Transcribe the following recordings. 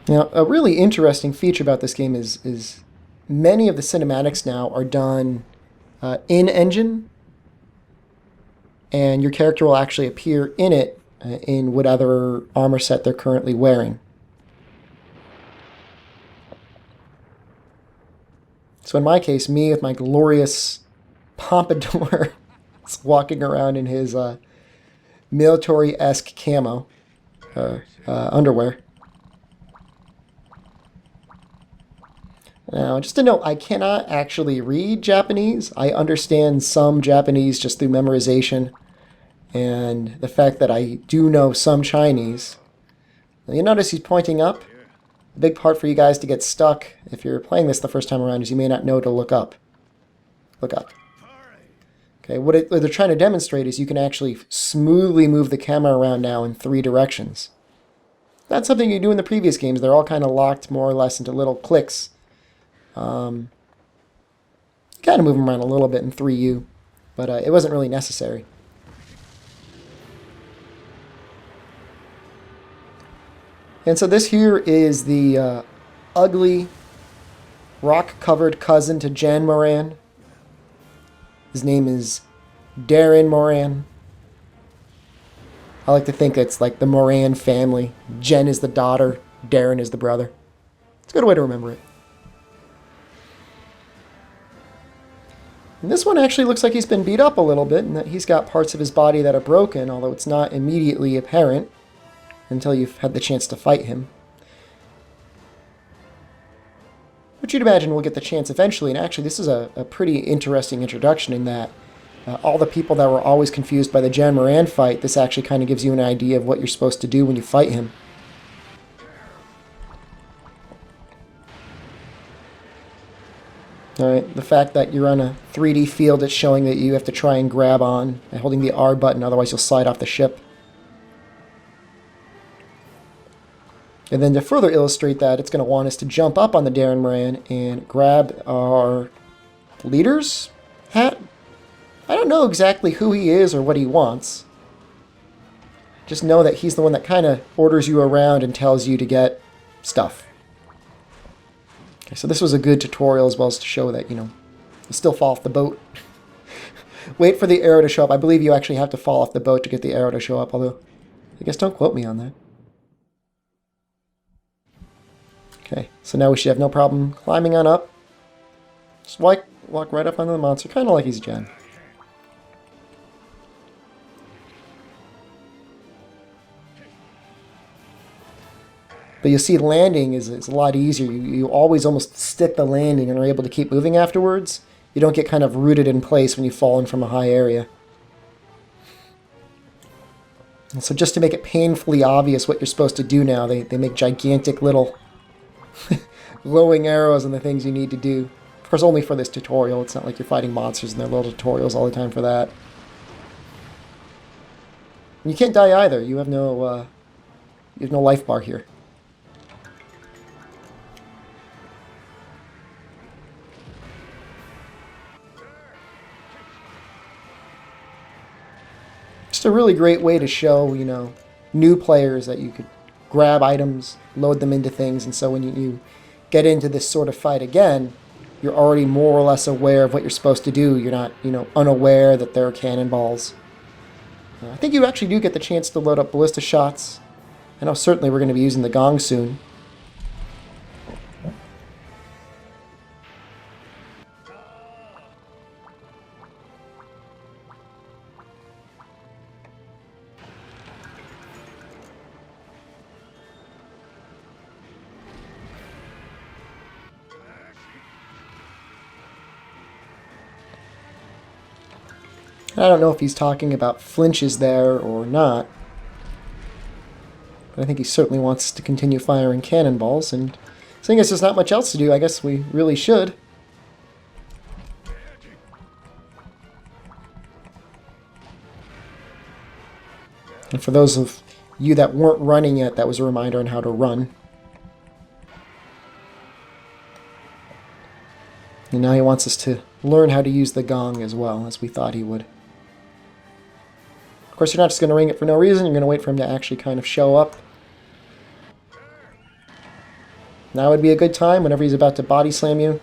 Now, a really interesting feature about this game is many of the cinematics now are done in-engine, and your character will actually appear in it in whatever armor set they're currently wearing. So in my case, me with my glorious pompadour is walking around in his military-esque camo underwear. Now, just to note, I cannot actually read Japanese. I understand some Japanese just through memorization, and the fact that I do know some Chinese. Now, you notice he's pointing up. The big part for you guys to get stuck if you're playing this the first time around is you may not know to look up. Look up. Okay, what they're trying to demonstrate is you can actually smoothly move the camera around now in 3 directions. That's something you do in the previous games. They're all kind of locked more or less into little clicks. Kind of move them around a little bit in 3U, but it wasn't really necessary. And so this here is the ugly, rock-covered cousin to Jan Moran. His name is Dahren Moran. I like to think it's like the Moran family. Jen is the daughter, Dahren is the brother. It's a good way to remember it. And this one actually looks like he's been beat up a little bit, and that he's got parts of his body that are broken, although it's not immediately apparent until you've had the chance to fight him. But you'd imagine we'll get the chance eventually, and actually this is a pretty interesting introduction in that all the people that were always confused by the Jan Moran fight, this actually kind of gives you an idea of what you're supposed to do when you fight him. Alright, the fact that you're on a 3D field is showing that you have to try and grab on by holding the R button, otherwise you'll slide off the ship. And then to further illustrate that, it's going to want us to jump up on the Dahren Moran and grab our leader's hat. I don't know exactly who he is or what he wants. Just know that he's the one that kind of orders you around and tells you to get stuff. Okay, so this was a good tutorial as well as to show that, you still fall off the boat. Wait for the arrow to show up. I believe you actually have to fall off the boat to get the arrow to show up, although I guess don't quote me on that. Okay, so now we should have no problem climbing on up. Just walk right up onto the monster, kind of like he's Jen. But you'll see landing is a lot easier. You always almost stick the landing and are able to keep moving afterwards. You don't get kind of rooted in place when you fall in from a high area. And so just to make it painfully obvious what you're supposed to do now, they make gigantic little glowing arrows and the things you need to do. Of course, only for this tutorial. It's not like you're fighting monsters and there are little tutorials all the time for that. And you can't die either. You have no life bar here. Just a really great way to show, new players that you could grab items, load them into things, and so when you get into this sort of fight again, you're already more or less aware of what you're supposed to do. You're not, unaware that there are cannonballs. I think you actually do get the chance to load up ballista shots. I know certainly we're going to be using the gong soon. I don't know if he's talking about flinches there or not, but I think he certainly wants to continue firing cannonballs, and seeing as there's not much else to do, I guess we really should. And for those of you that weren't running yet, that was a reminder on how to run. And now he wants us to learn how to use the gong as well, as we thought he would. Of course, you're not just going to ring it for no reason. You're going to wait for him to actually kind of show up. Now would be a good time whenever he's about to body slam you.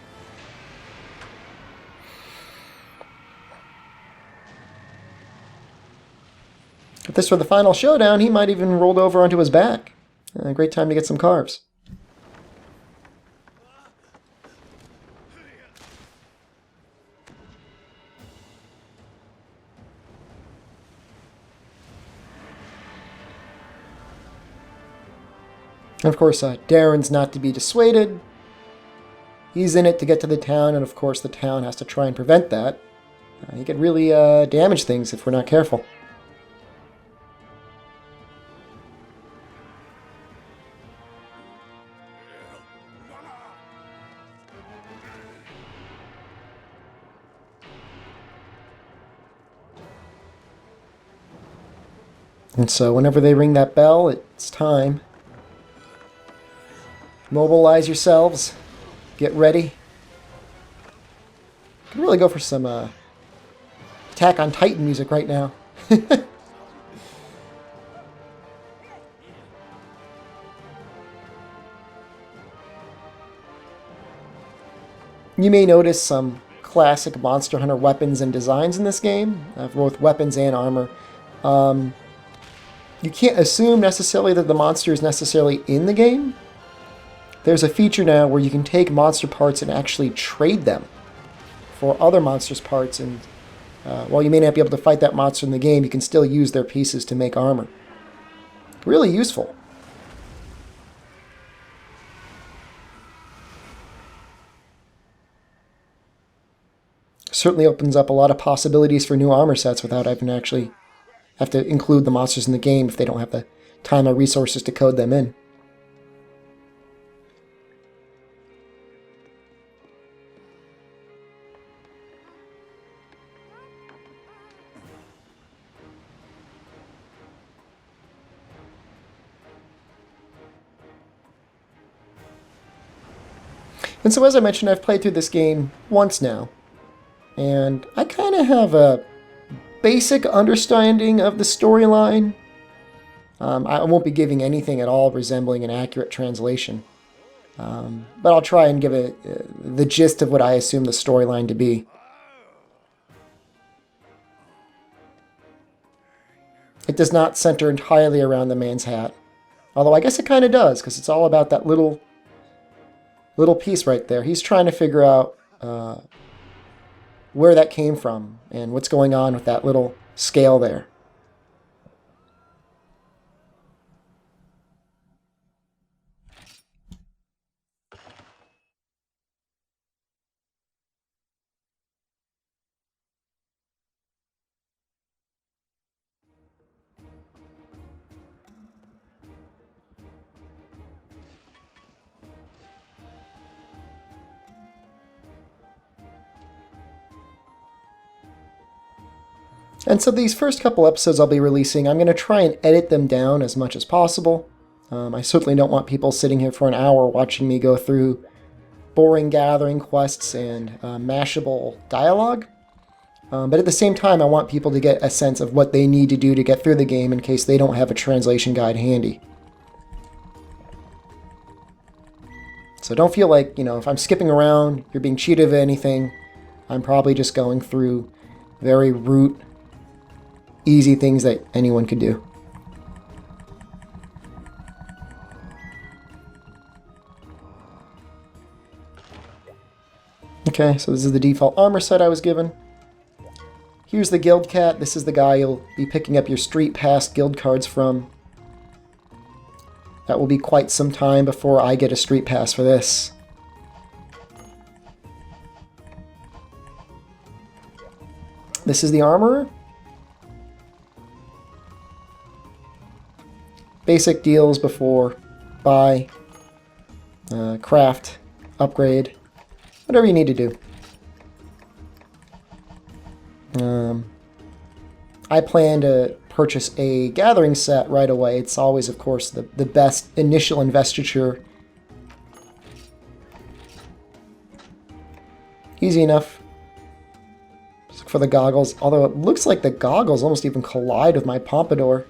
If this were the final showdown, he might even rolled over onto his back. A great time to get some carves. And of course, Daren's not to be dissuaded. He's in it to get to the town, and of course the town has to try and prevent that. He could really damage things if we're not careful. And so whenever they ring that bell, it's time. Mobilize yourselves. Get ready. Could really go for some Attack on Titan music right now. You may notice some classic Monster Hunter weapons and designs in this game, for both weapons and armor. You can't assume necessarily that the monster is necessarily in the game. There's a feature now where you can take monster parts and actually trade them for other monsters' parts, and while you may not be able to fight that monster in the game, you can still use their pieces to make armor. Really useful. Certainly opens up a lot of possibilities for new armor sets without having to actually have to include the monsters in the game if they don't have the time or resources to code them in. And so as I mentioned, I've played through this game once now, and I kind of have a basic understanding of the storyline. I won't be giving anything at all resembling an accurate translation, but I'll try and give it the gist of what I assume the storyline to be. It does not center entirely around the man's hat, although I guess it kind of does, because it's all about that little piece right there. He's trying to figure out where that came from and what's going on with that little scale there. And so these first couple episodes I'll be releasing, I'm going to try and edit them down as much as possible. I certainly don't want people sitting here for an hour watching me go through boring gathering quests and mashable dialogue. But at the same time, I want people to get a sense of what they need to do to get through the game in case they don't have a translation guide handy. So don't feel like, if I'm skipping around, you're being cheated of anything. I'm probably just going through very root, easy things that anyone could do. Okay, so this is the default armor set I was given. Here's the guild cat. This is the guy you'll be picking up your street pass guild cards from. That will be quite some time before I get a street pass for this. This is the armorer. Basic deals before buy, craft, upgrade, whatever you need to do. I plan to purchase a gathering set right away. It's always, of course, the best initial investiture. Easy enough. Just look for the goggles, although it looks like the goggles almost even collide with my pompadour.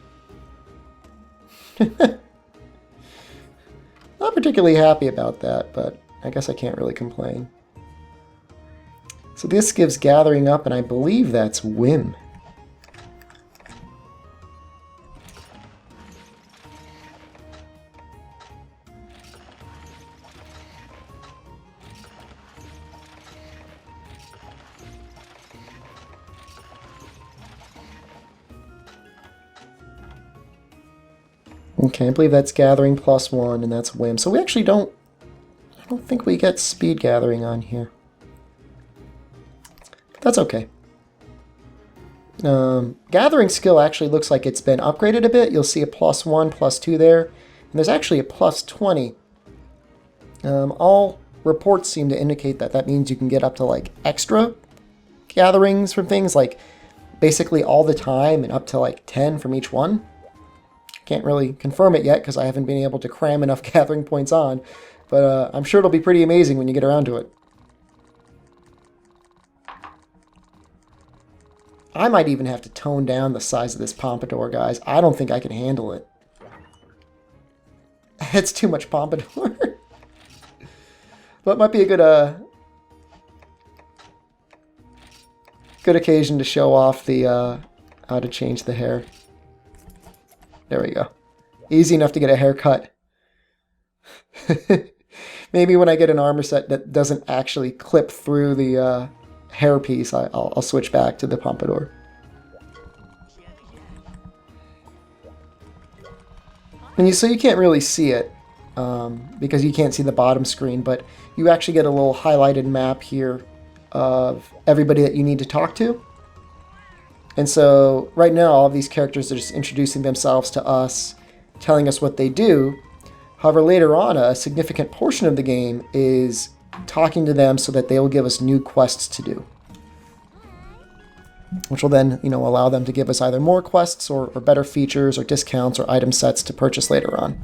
Not particularly happy about that, but I guess I can't really complain. So this gives gathering up, and I believe that's whim. Okay, I believe that's gathering +1, and that's whim. So we actually don't... I don't think we get speed gathering on here. But that's okay. Gathering skill actually looks like it's been upgraded a bit. You'll see a +1, +2 there. And there's actually a +20. All reports seem to indicate that that means you can get up to like extra gatherings from things, like basically all the time, and up to like 10 from each one. Can't really confirm it yet because I haven't been able to cram enough gathering points on, but I'm sure it'll be pretty amazing when you get around to it. I might even have to tone down the size of this pompadour, guys. I don't think I can handle it. It's too much pompadour. But it might be a good occasion to show off the how to change the hair. There we go. Easy enough to get a haircut. Maybe when I get an armor set that doesn't actually clip through the hair piece, I'll switch back to the pompadour. And so you can't really see it because you can't see the bottom screen, but you actually get a little highlighted map here of everybody that you need to talk to. And so right now, all of these characters are just introducing themselves to us, telling us what they do. However, later on, a significant portion of the game is talking to them so that they will give us new quests to do, which will then, allow them to give us either more quests or better features or discounts or item sets to purchase later on.